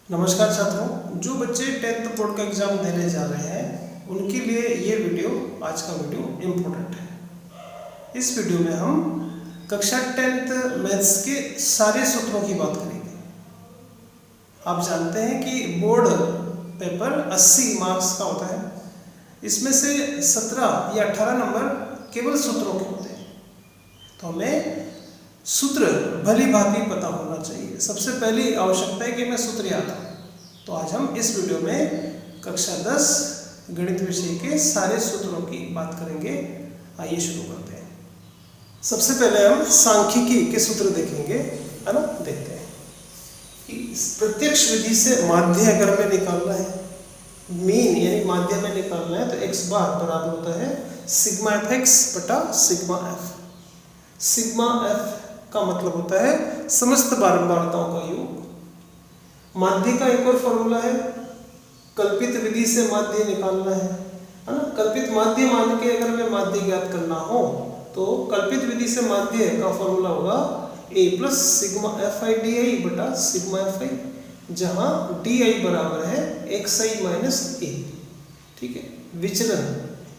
नमस्कार छात्रों, जो बच्चे 10th बोर्ड का एग्जाम देने जा रहे हैं उनके लिए ये वीडियो आज का वीडियो इम्पोर्टेंट है। इस वीडियो में हम कक्षा 10th मैथ्स के सारे सूत्रों की बात करेंगे। आप जानते हैं कि बोर्ड पेपर 80 मार्क्स का होता है, इसमें से 17 या 18 नंबर केवल सूत्रों के होते हैं, तो हमें सूत्र भली भांति पता होना चाहिए। सबसे पहली आवश्यकता है कि मैं सूत्र याद हो। तो आज हम इस वीडियो में कक्षा 10 गणित विषय के सारे सूत्रों की बात करेंगे। आइए शुरू करते हैं। सबसे पहले हम सांख्यिकी के सूत्र देखेंगे, है ना। देखते हैं कि प्रत्यक्ष विधि से माध्य अगर हमें निकालना है, मीन यानी माध्य में निकालना है, तो x बार बराबर होता है सिग्मा एफ एक्स बटा सिग्मा एफ। सिग्मा एफ का मतलब होता है समस्त बारंबारताओं का योग। माध्य का एक और फॉर्मूला है, कल्पित विधि से माध्य निकालना है ना। कल्पित माध्य मान के अगर हमें माध्य ज्ञात करना हो तो कल्पित विधि से माध्य का फॉर्मूला होगा a plus sigma F I D I बटा सिग्मा एफ आई, जहाँ डी आई बराबर है एक्स आई माइनस ए। ठीक है, विचलन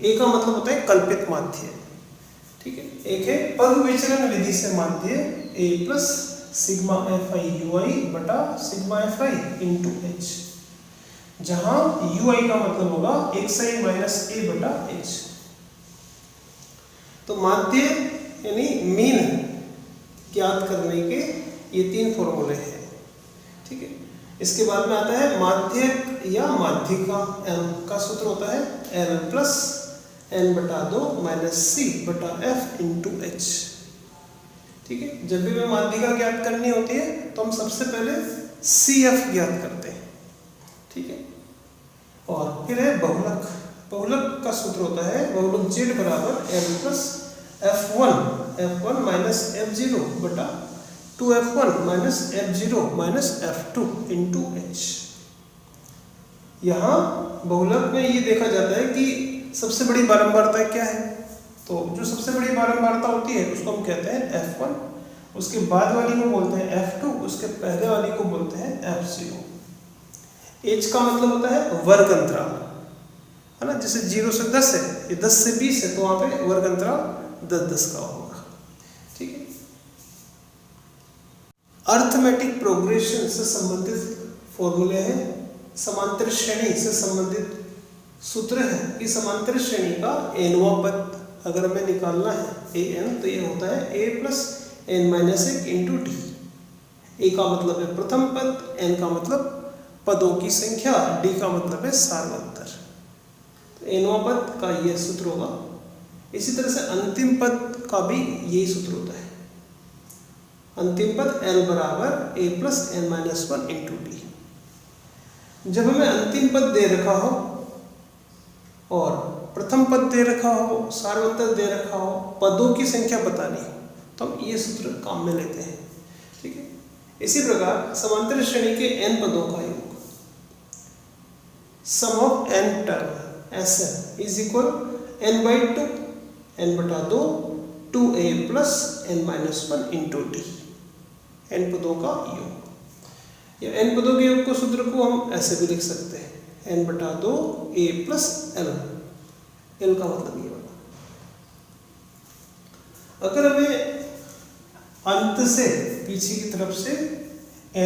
a का मतलब होता है कल्पित माध्य। ठीक है, एक है पद विचलन विधि से माध्य a plus sigma F I U I बटा sigma F I into H, जहां यू आई का मतलब होगा एक्स आई माइनस ए बटा एच। तो माध्य यानी मीन ज्ञात करने के ये तीन फॉर्मूले हैं। ठीक है, इसके बाद में आता है माध्यक या माध्यिका। m का सूत्र होता है l प्लस n बटा 2 माइनस सी बटा एफ इंटू एच। ठीक है, जब भी हमें माध्यिका ज्ञात करनी होती है तो हम सबसे पहले सी एफ ज्ञात करते हैं। ठीक है, और फिर है बहुलक। बहुलक का सूत्र होता है बहुलक z बराबर l plus f1 minus f0 बटा 2f1 minus f0 minus f2 into H. यहाँ बहुलक में ये देखा जाता है कि सबसे बड़ी बारंबारता क्या है। तो जो सबसे बड़ी बारंबारता होती है उसको हम कहते हैं f1, उसके बाद वाली को बोलते हैं f2, उसके पहले वाली को बोलते हैं f0। h का मतलब होता है वर्ग अंतराल, है ना। जैसे 0 से 10 है, ये 10 से 20 है, तो वहां पे वर्ग अंतराल 10-10 का होगा। ठीक है, अर्थमेटिक प्रोग्रेशन से संबंधित फॉर्मूले हैं, समांतर श्रेणी से संबंधित सूत्र है कि समांतर श्रेणी का nवां पद अगर हमें निकालना है an, तो ये होता है a plus n minus 1 into D. a का मतलब है प्रथम पद, n का मतलब पदों की संख्या, d का मतलब है सार्वंतर। तो nवां पद का यह सूत्र होगा। इसी तरह से अंतिम पद का भी यही सूत्र होता है। अंतिम पद l बराबर a plus n minus 1 into D. जब हमें अंतिम पद दे रखा हो और प्रथम पद दे रखा हो, सार्वंतर दे रखा हो, पदों की संख्या बतानी हो, तो हम ये सूत्र काम में लेते हैं। ठीक है, इसी प्रकार समांतर श्रेणी के n पदों का योग, sum of n term Sn is equal n by 2, n बटा 2 2a plus n minus 1 into D. n पदों का योग या n पदों के योग को सूत्र को हम ऐसे भी लिख सकते हैं n बटा 2 a प्लस l। l का मतलब ये होगा। अगर हमें अंत से पीछे की तरफ से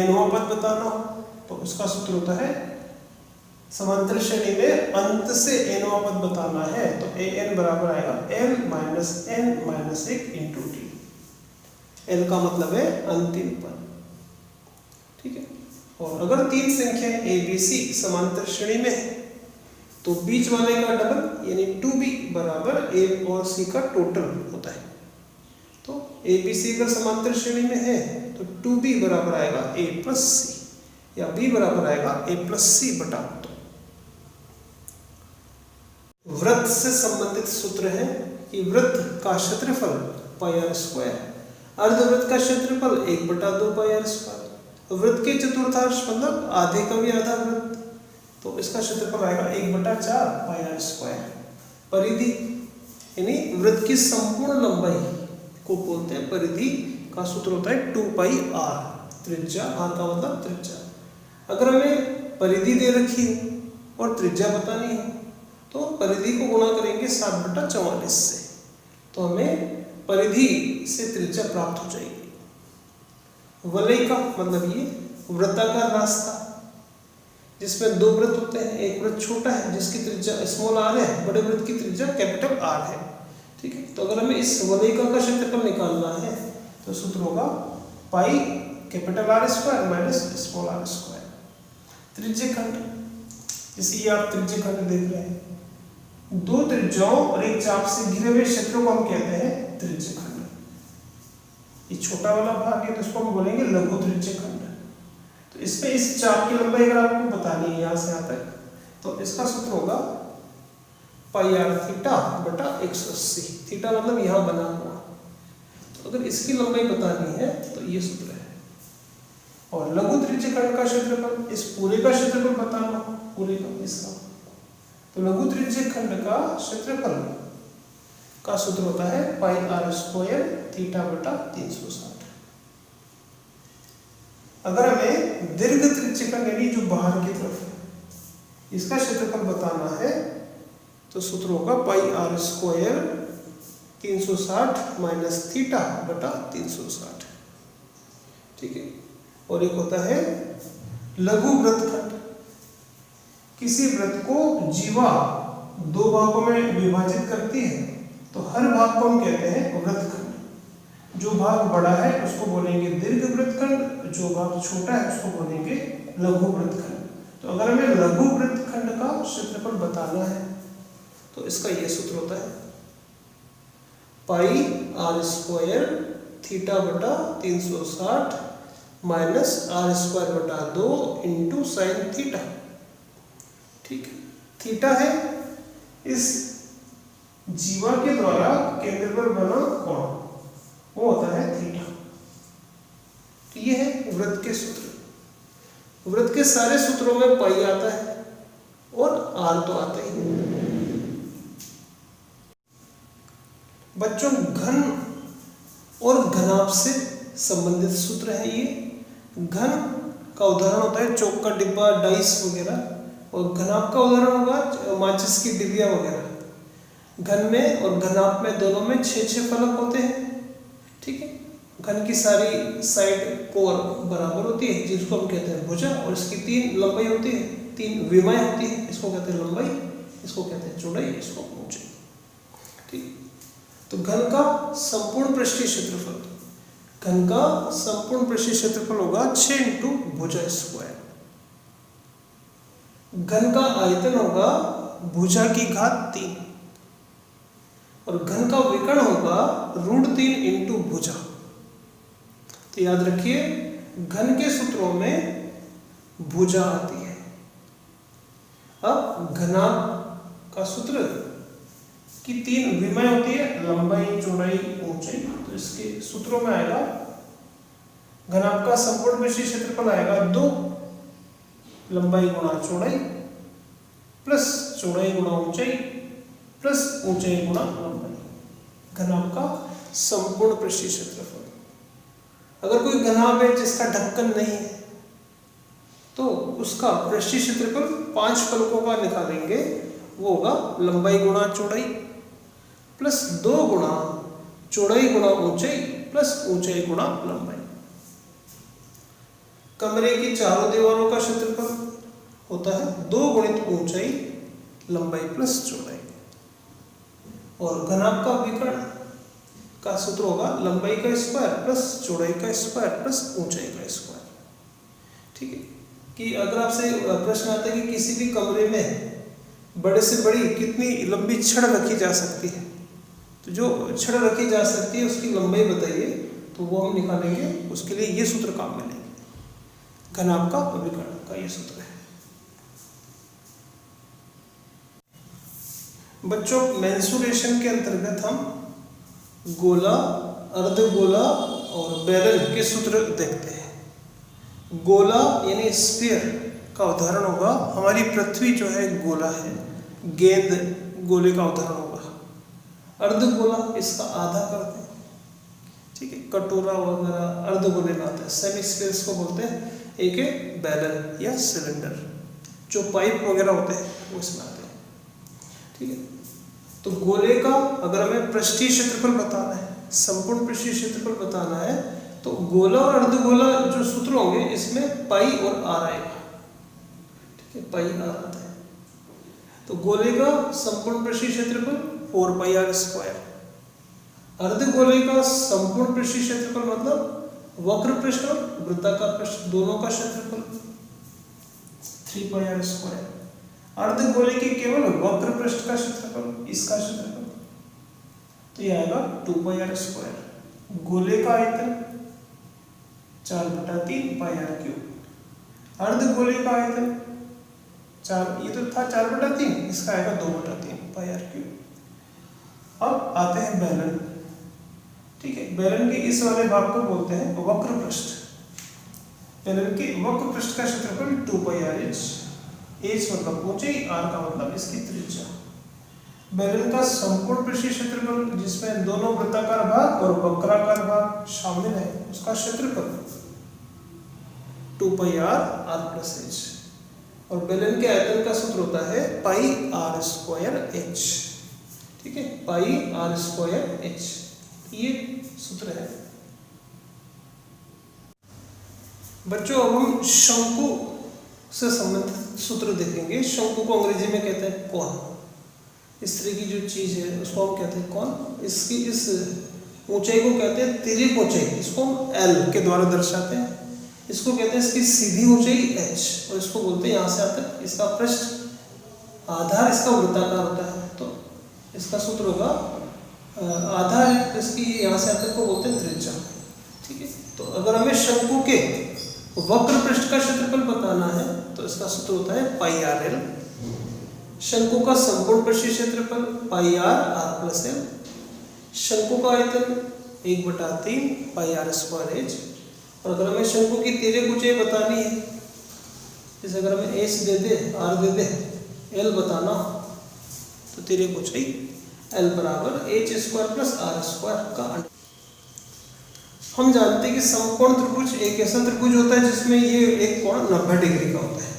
nवां पद बताना हो तो उसका सूत्र होता है, समांतर श्रेणी में अंत से nवां पद बताना है तो an बराबर आएगा l minus n minus 1 into D. l का मतलब है अंतिम पद। ठीक है, और अगर तीन संख्याएं a b c समांतर श्रेणी में है तो बीच वाले का डबल यानी 2b बराबर a और c का टोटल होता है। तो a b c अगर समांतर श्रेणी में है तो 2b बराबर आएगा a प्लस c, या b बराबर आएगा a प्लस c बटा 2। वृत्त से संबंधित सूत्र है कि वृत्त का क्षेत्रफल पाई आर स्क्वायर, अर्धवृत्त का क्षेत्रफल 1 बटा 2 पाई आर स्क्वायर, वृत्त के चतुर्थांश मतलब आधे का भी आधा वृत्त, तो इसका क्षेत्रफल आएगा 1 बटा 4 पाई आर स्क्वायर। परिधि यानी वृत्त की संपूर्ण लंबाई को बोलते हैं परिधि, का सूत्र होता है 2 पाई आर। त्रिज्या, आर का मतलब त्रिज्या, अगर हमें परिधि दे रखी है और त्रिज्या बतानी है तो परिधि को गुणा करेंगे 7/44 से, तो हमें परिधि से त्रिज्या प्राप्त हो जाएगी। वलय का मतलब ये वृत्ताकार रास्ता जिसमें दो वृत्त होते हैं, एक वृत्त छोटा है जिसकी त्रिज्या स्मॉल r है, बड़े वृत्त की त्रिज्या कैपिटल R है। ठीक है, तो अगर हमें इस वलयिका का क्षेत्रफल निकालना है तो सूत्र होगा pi capital R square minus small r square. त्रिज्यखंड, जैसे ये आप त्रिज्यखंड देख रहे हैं, दो त्रिज्याओं और एक चाप से घिरे हुए क्षेत्र को हम कहते हैं त्रिज्यखंड। ये छोटा वाला भाग है तो इसको हम बोलेंगे लघु त्रिज्यखंड। तो इसमें इस चाप की लंबाई अगर आपको बतानी है यहाँ से यहाँ तक, तो इसका सूत्र होगा पाई आर थीटा बटा 180। थीटा मतलब यहाँ बना हुआ, तो अगर इसकी लंबाई बतानी है तो ये सूत्र है। और लघु त्रिज्यखंड का क्षेत्रफल, इस पूरे का क्षेत्रफल बताना, पूरे का इसका, तो लघु त्रिज्यखंड का क्षेत्रफल का सूत्र होता है पाई आर स्क्वायर थीटा बटा 360। अगर हमें दीर्घ त्रिज्यखंड यानी जो बाहर की तरफ है इसका क्षेत्रफल बताना है तो सूत्र होगा पाई आर स्क्वायर 360 माइनस थीटा बटा 360। ठीक है, और एक होता है लघु वृत्तखंड। किसी वृत्त को जीवा दो भागों में विभाजित करती है तो हर भाग को हम कहते हैं वृत्तखंड। जो भाग बड़ा है उसको बोलेंगे दीर्घ वृत्तखंड, जो भाग छोटा है उसको बोलेंगे लघु वृत्तखंड। तो अगर हमें लघु वृत्तखंड का क्षेत्रफल बताना है तो इसका यह सूत्र होता है पाई आर स्क्वायर थीटा बटा 360 माइनस आर स्क्वायर बटा 2 इंटू साइन थीटा। ठीक है, थीटा है इस जीवा के द्वारा केंद्र पर बना कोण, वो होता है थीटा। तो ये है वृत्त के सूत्र। वृत्त के सारे सूत्रों में पाई आता है और आर तो आता ही है। बच्चों, घन और घनाभ से संबंधित सूत्र है ये। घन का उदाहरण होता है चौक का डिब्बा, डाइस वगैरह, और घनाभ का उदाहरण होगा माचिस की डिबिया वगैरह। घन में और घनाभ में दोनों में 6 फलक होते हैं। ठीक है, घन की सारी साइड कोर बराबर होती है जिसको हम कहते हैं भुजा, और इसकी 3 लंबाई होती है, 3 विमाएं होती है। इसको कहते हैं लंबाई, इसको कहते हैं चौड़ाई, इसको ऊंचाई। ठीक, तो घन का संपूर्ण पृष्ठीय क्षेत्रफल, घन का संपूर्ण पृष्ठीय क्षेत्रफल होगा 6 इंटू भुजा स्क्वायर। घन का आयतन होगा भुजा की घात 3 और घन का विकर्ण होगा √3 इंटू भुजा। तो याद रखिए घन के सूत्रों में भुजा आती है। अब घनाभ का सूत्र की 3 विमाएं होती है, लंबाई, चौड़ाई, ऊंचाई। तो इसके सूत्रों में आएगा घनाभ का संपूर्ण पृष्ठीय क्षेत्रफल आएगा 2 लंबाई गुणा चौड़ाई प्लस चौड़ाई गुणा ऊंचाई प्लस ऊंचाई गुणा लंबाई। घनाभ का संपूर्ण पृष्ठीय क्षेत्रफल। अगर कोई घनाभ है जिसका ढक्कन नहीं है तो उसका पृष्ठीय क्षेत्रफल 5 फलकों का निकालेंगे, वो होगा लंबाई गुणा चौड़ाई प्लस 2 गुणा चौड़ाई गुणा ऊंचाई प्लस ऊंचाई गुणा लंबाई। कमरे की चारों दीवारों का क्षेत्रफल होता है 2 गुणित ऊंचाई लंबाई प्लस चौड़ाई। और घनाभ का विकर्ण का सूत्र होगा लंबाई का स्क्वायर प्लस चौड़ाई का स्क्वायर प्लस ऊंचाई का स्क्वायर। ठीक है, कि अगर आपसे प्रश्न आता है कि किसी भी कमरे में बड़े से बड़ी कितनी लंबी छड़ रखी जा सकती है, तो जो छड़ रखी जा सकती है उसकी लंबाई बताइए, तो वो हम निकालेंगे। उसके लिए ये सूत्र काम में लेंगे, घनाभ का विकर्ण का ये सूत्र है। बच्चों, मेंसुरेशन के अंतर्गत हम गोला, अर्धगोला और बेलन के सूत्र देखते हैं। गोला यानी स्फीयर का उदाहरण होगा, हमारी पृथ्वी जो है गोला है, गेंद गोले का उदाहरण होगा। अर्धगोला इसका आधा करते हैं। ठीक है, कटोरा वगैरह अर्धगोले में आता है। सेमी स्फीयर्स को बोलते हैं एक है बैलन या सिलेंडर, जो पाइप वगैरह होते हैं वो इसमें आते हैं। ठीक है, तो गोले का अगर हमें पृष्ठीय क्षेत्रफल बताना है, संपूर्ण पृष्ठीय क्षेत्रफल बताना है, तो गोला और अर्धगोला जो सूत्र होंगे इसमें पाई और आर आएगा। ठीक है, पाई आर आता है। तो गोले का संपूर्ण पृष्ठीय क्षेत्रफल 4 पाई आर स्क्वायर, अर्धगोले का संपूर्ण पृष्ठीय क्षेत्रफल मतलब वक्र पृष्ठ और वृत्ताकार पृष्ठ दोनों का क्षेत्रफल 3 पाई आर स्क्वायर, अर्धगोले के केवल वक्र पृष्ठ का क्षेत्रफल, इसका क्षेत्रफल तो यह आएगा 2 पाई आर स्क्वायर। गोले का आयतन 4/3 पाई आर क्यूब, अर्धगोले का आयतन 4, ये तो था 4/3, इसका आएगा 2/3 पाई आर क्यूब। अब आते हैं बेलन। ठीक है, बेलन के इस वाले भाग को बोलते हैं वक्र पृष्ठ। बेलन के वक्र पृष्ठ का क्षेत्रफल 2 पाई आर एच, एच मतलब ऊंचाई, आर का मतलब इसकी त्रिज्या। बेलन का संपूर्ण पृष्ठीय क्षेत्रफल जिसमें दोनों वृत्ताकार भाग और वक्राकार भाग शामिल है, उसका क्षेत्रफल 2 पाई आर आर प्लस एच। और बेलन के आयतन का सूत्र होता है पाई आर स्क्वायर एच। ठीक है, पाई आर स्क्वायर एच, ये सूत्र है। बच्चों अब हम शंकु से संबंधित सूत्र देखेंगे। शंकु को अंग्रेजी में कहते हैं कोन। इस तरह की जो चीज है उसको हम कहते हैं कोन। इसकी इस ऊंचाई को कहते हैं तिर्यक ऊंचाई, इसको हम एल के द्वारा दर्शाते हैं। इसको कहते हैं इसकी सीधी ऊंचाई एच, और इसको बोलते हैं यहाँ से आता है इसका पृष्ठ आधार, इसका वृत्ताकार होता है, तो इसका सूत्र होगा आधार है इसकी, यहाँ से आकर को बोलते हैं त्रिज्या। ठीक है, तो अगर हमें शंकु के वक्र पृष्ठ का क्षेत्रफल बताना है तो इसका सूत्र होता है पाई आर एल। शंकु का संपूर्ण पृष्ठीय क्षेत्रफल पाई आर आर प्लस एल। शंकु का आयतन 1/3 पाई आर स्क्वायर एच। और अगर हमें शंकु की तिर्यक ऊंचाई बतानी है, जैसे अगर हमें एच दे दे, आर दे दे, एल बताना, तो तिर्यक ऊंचाई एल बराबर H square plus R square का अंडर। हम जानते हैं कि समकोण त्रिभुज एक ऐसा त्रिभुज होता है जिसमें ये एक कोण 90 डिग्री का होता है।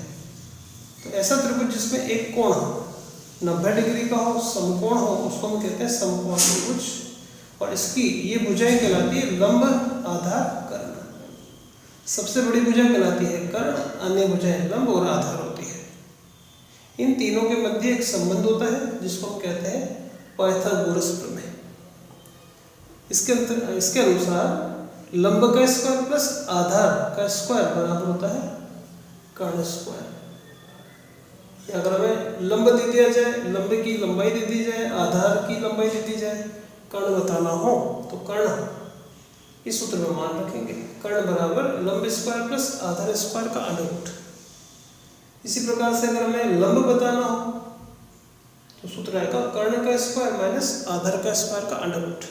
तो ऐसा त्रिभुज जिसमें एक कोण 90 डिग्री का हो, समकोण हो, उसको हम कहते हैं समकोण त्रिभुज। और इसकी ये भुजाएं कहलाती है लंब, आधार, कर्ण। सबसे बड़ी भुजा कहलाती है कर्ण, अन्य भुजाएं लंब और आधार होती है। इन तीनों के मध्य एक संबंध होता है जिसको हम कहते हैं पाइथागोरस प्रमेय। इसके अनुसार लंब का स्क्वायर प्लस आधार का स्क्वायर बराबर होता है कर्ण स्क्वायर। अगर हमें लंब दे दिया जाए, लंब की लंबाई दे दी जाए, आधार की लंबाई दे दी जाए, कर्ण बताना हो तो कर्ण इस सूत्र में मान रखेंगे, कर्ण बराबर लंब स्क्वायर प्लस आधार स्क्वायर का अंडर रूट। इसी प्रकार से अगर हमें लंब बताना हो तो सूत्र आएगा कर्ण का स्क्वायर माइनस आधार का स्क्वायर का अंडर रूट।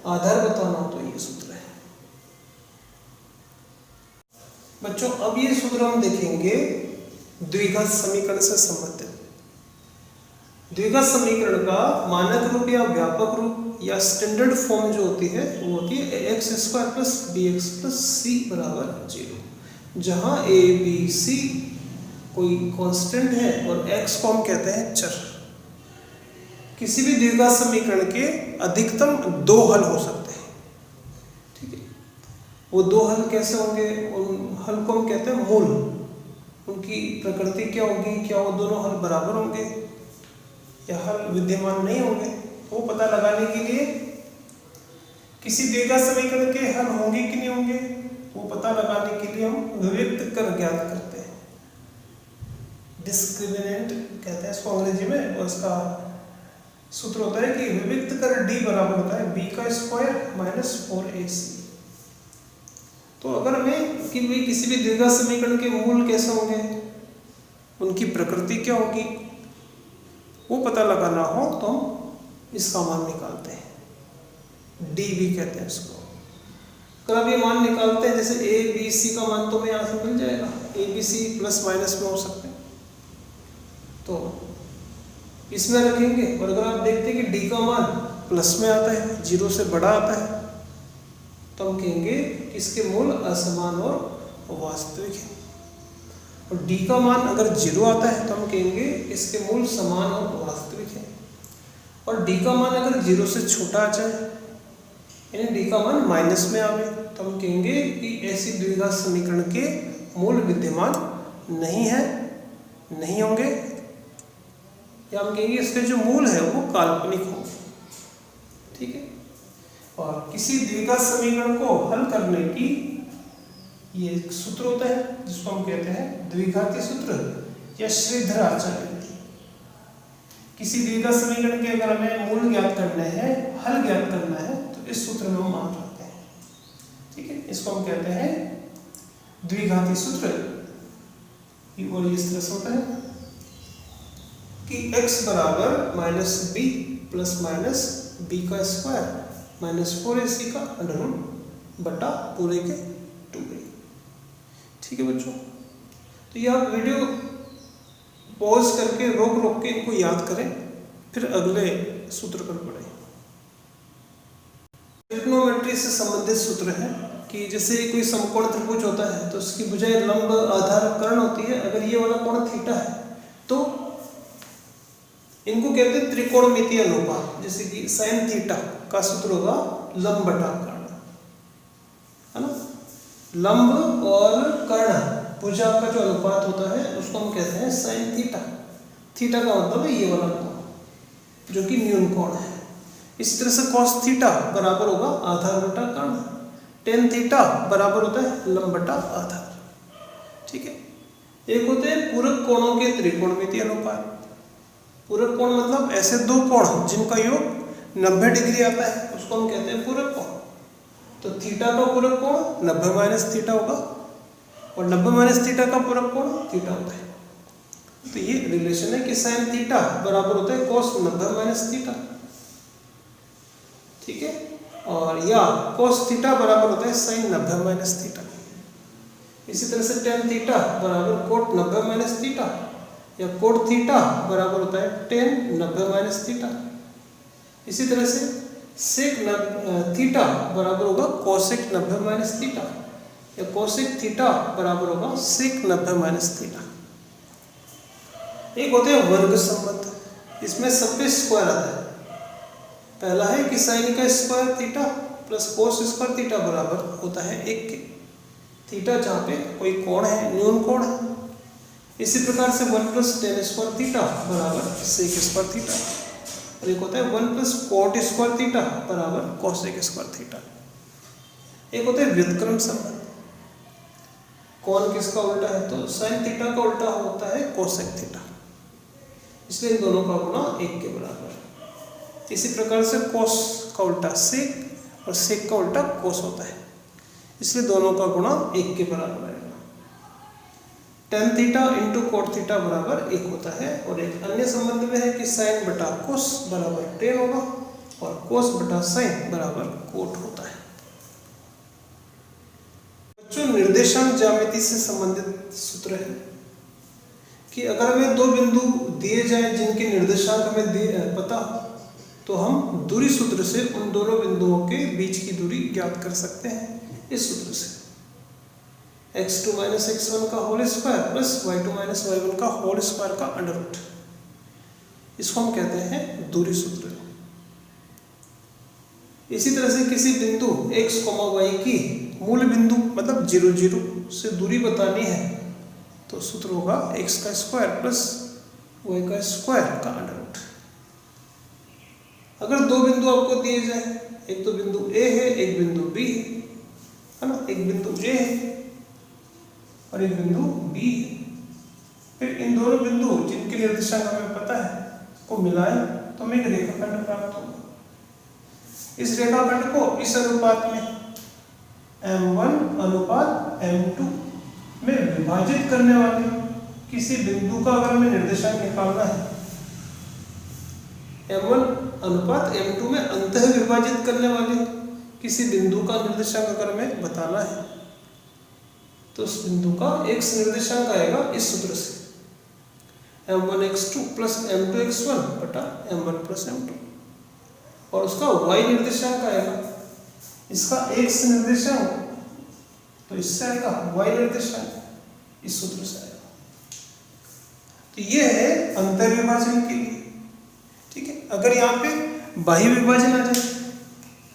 आधार बताना हो तो ये सूत्र है। बच्चों अब ये सूत्र हम देखेंगे द्विघात समीकरण से संबंधित। द्विघात समीकरण का मानक रूप या व्यापक रूप या स्टैंडर्ड फॉर्म जो होती है वो होती है X square plus B X plus C बराबर 0, जहां ए बी सी कोई कांस्टेंट है और एक्स को हम कहते हैं चर। किसी भी द्विघात समीकरण के अधिकतम 2 हल हो सकते हैं। ठीक है, वो 2 हल कैसे होंगे? उन हल को हम कहते हैं मूल। उनकी प्रकृति क्या होगी? क्या वो दोनों हल बराबर होंगे या हल विद्यमान नहीं होंगे? वो पता लगाने के लिए किसी द्विघात समीकरण के हल होंगे कि नहीं होंगे, वो पता लगाने के लिए हम विविक्त कर ज्ञात करते हैं। डिस्क्रिमिनेंट कहते हैं इसको अंग्रेजी में, और इसका सूत्र होता है कि विविक्त कर डी बराबर होता है बी का स्क्वायर माइनस 4ac। तो अगर हमें कि भाई किसी भी द्विघात समीकरण के मूल कैसे होंगे, उनकी प्रकृति क्या होगी, वो पता लगाना हो तो हम इसका मान निकालते हैं, डी भी कहते हैं इसको। अगर आप ये मान निकालते हैं, जैसे ए बी सी का मान तो हमें यहाँ से मिल जाएगा, A B C plus minus में हो सकते हैं, तो इसमें रखेंगे। और अगर आप देखते हैं कि डी का मान प्लस में आता है, 0 से बड़ा आता है, तो हम कहेंगे कि इसके मूल असमान और वास्तविक है। और d का मान अगर 0 आता है तो हम कहेंगे इसके मूल समान और वास्तविक है। और d का मान अगर 0 से छोटा आ जाए यानी d का मान माइनस में आवे तो हम कहेंगे कि ऐसी द्विघात समीकरण के मूल विद्यमान नहीं है, नहीं होंगे, या हम कहेंगे इसके जो मूल है वो काल्पनिक होंगे। ठीक है। और किसी द्विघात समीकरण को हल करने की ये एक सूत्र होता है जिसको हम कहते हैं द्विघातीय सूत्र या श्रीधर आचार्य विधि। किसी द्विघात समीकरण के अगर हमें मूल ज्ञात करने हैं, हल ज्ञात करना है तो इस सूत्र में हम मान रखते हैं। ठीक है। इसको हम कहते हैं द्विघातीय सूत्र। और इस तरह से होता है कि x बराबर minus B plus minus B का स्क्वायर माइनस 4ac का अंडर रूट बटा पूरे के 2a। ठीक है बच्चों, तो ये आप वीडियो पॉज करके रोक रोक के इनको याद करें, फिर अगले सूत्र पर पढ़ें। ट्रिग्नोमेट्री से संबंधित सूत्र है कि जैसे कोई समकोण त्रिभुज होता है तो उसकी भुजाएं लंब आधार कर्ण होती है। अगर ये वाला कोण थीटा है तो इनको कहते हैं त्रिकोणमितीय अनुपात। जैसे कि साइन थीटा का सूत्र होगा लंब बटा कर्ण, है ना। लंब और कर्ण भुजा का जो अनुपात होता है उसको हम कहते हैं साइन थीटा। थीटा का मतलब है ये वाला कोण जो कि न्यून कोण है। इसी तरह से कॉस थीटा बराबर होगा आधार बटा कर्ण। टेन थीटा बराबर होता है लंब बटा आधार। ठीक है। एक होते हैं पूरक कोणों के त्रिकोणमितीय अनुपात। पूरक कोण मतलब ऐसे दो कोण जिनका योग 90 डिग्री आता है उसको हम कहते हैं पूरक कोण। तो थीटा का पूरक कोण 90 माइनस थीटा होगा और 90 माइनस थीटा का पूरक कोण थीटा होता है। तो ये रिलेशन है कि साइन थीटा बराबर होता है cos 90 माइनस थीटा। ठीक है। और या cos थीटा बराबर होता है साइन 90 माइनस थीटा। इसी तरह से tan थीटा बराबर cot 90 माइनस थीटा या cot थीटा बराबर होता है tan 90 माइनस थीटा। इसी तरह से sec थीटा बराबर होगा cosec 90 माइनस थीटा या cosec थीटा बराबर होगा sec 90 माइनस थीटा। एक होते हैं वर्ग संबंध, इसमें सब पे स्क्वायर आता है। पहला है कि साइन का square theta plus cos square theta बराबर होता है 1 के। थीटा जहाँ पे कोई कोण है, न्यून कोण है। इसी प्रकार से 1 प्लस टेन स्क्वायर थीटा बराबर सेक स्क्वायर थीटा। और एक होता है 1 प्लस कॉट स्क्वायर थीटा बराबर कोसेक स्क्वायर थीटा। एक होता है व्युत्क्रम संबंध। कोण किसका उल्टा है तो साइन थीटा का उल्टा होता है कोसेक थीटा, इसलिए इन दोनों का गुणा 1 के बराबर। इसी प्रकार से कोस का उल्टा सेक और सेक का उल्टा कोस होता है, इसलिए दोनों का गुणा 1 के बराबर आएगा। Tan theta into cot theta बराबर 1 होता है। और एक अन्य संबंध में है कि साइन बटा कोस बराबर टेन होगा और कोस बटा साइन बराबर कोट होता है। बच्चों, निर्देशांक ज्यामिति से संबंधित सूत्र है कि अगर हमें दो बिंदु दिए जाएं जिनके निर्देशांक हमें पता तो हम दूरी सूत्र से उन दोनों बिंदुओं के बीच की दूरी ज्ञात कर सकते हैं। इस सूत्र से x2 माइनस x1 का whole square plus y2 minus y1 का होल स्क्वायर का अंडर रूट, इसको हम कहते हैं दूरी सूत्र। इसी तरह से किसी बिंदु x, y की मूल बिंदु मतलब 0, 0 से दूरी बतानी है तो सूत्र होगा x का स्क्वायर प्लस y का स्क्वायर का अंडर रूट। अगर दो बिंदु आपको दिए जाए, एक तो बिंदु A है, एक बिंदु B है ना, एक बिंदु A है और एक बिंदु B है। फिर इन दोनों बिंदु जिनके निर्देशांक हमें पता है को मिलाएं तो हमें एक रेखाखंड प्राप्त होगा। इस रेखाखंड को इस अनुपात में m1 अनुपात m2 में विभाजित करने वाले किसी बिंदु का अगर हमें निर्देशांक निकालना है, m1 अनुपात m2 में अंतः विभाजित करने वाले किसी बिंदु का निर्देशांक अगर हमें बताना है तो उस बिंदु का x निर्देशांक आएगा इस सूत्र से m1 x2 plus m2 x1 बटा m1 प्लस m2 और उसका y निर्देशांक आएगा, इसका x निर्देशांक तो इससे आएगा y निर्देशांक, इस सूत्र से आएगा। तो ये है अंतर विभाजन के लिए। ठीक है, अगर यहाँ पे बाह्य विभाजन आ जाए,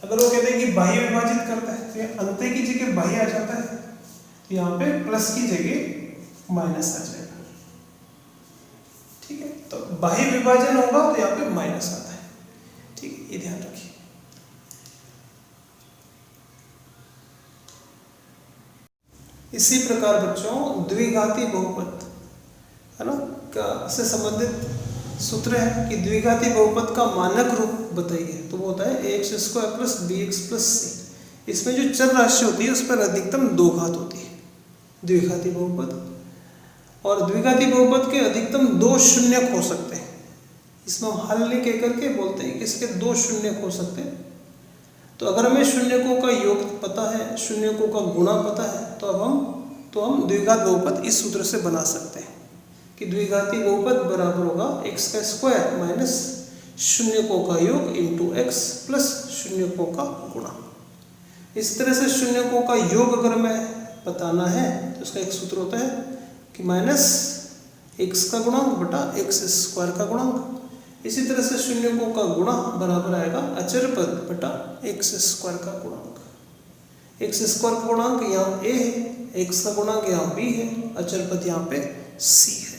अगर वो कहते हैं कि बाह्य विभाजित करता है तो ये अंतर की जगह बाह्य आ जाता है, तो यहाँ पे प्लस की जगह माइनस आ जाएगा। ठीक है, तो बाह्य विभाजन होगा तो यहाँ पे माइनस आता है। ठीक है, ये ध्यान रखिए। इसी प्रकार बच्चों द्विघाती बहुपद है ना से संबंधित सूत्र है कि द्विघाती बहुपद का मानक रूप बताइए, तो वो होता है ax² plus bx plus c। इसमें जो चर राशि होती है उस पर अधिकतम 2 घात होती है द्विघाती बहुपद, और द्विघाती बहुपद के अधिकतम 2 शून्यक हो सकते हैं। इसमें हम हल नहीं कह करके बोलते हैं कि इसके 2 शून्यक हो सकते हैं। तो अगर हमें शून्यकों का योग पता है, शून्यकों का गुणा पता है, तो हम द्विघात बहुपद इस सूत्र से बना सकते हैं कि द्विघाती बहुपद बराबर होगा x² माइनस शून्यकों का योग इंटू x प्लस शून्यकों का गुणा। इस तरह से शून्यकों का योग अगर मैं बताना है तो इसका एक सूत्र होता है कि माइनस x का गुणांक बटा x² का गुणांक। इसी तरह से शून्यकों का गुणा बराबर आएगा अचर पद बटा x² का गुणांक। x² का गुणांक यहाँ a है, x का गुणांक यहाँ b है, अचर पद यहाँ पे c है।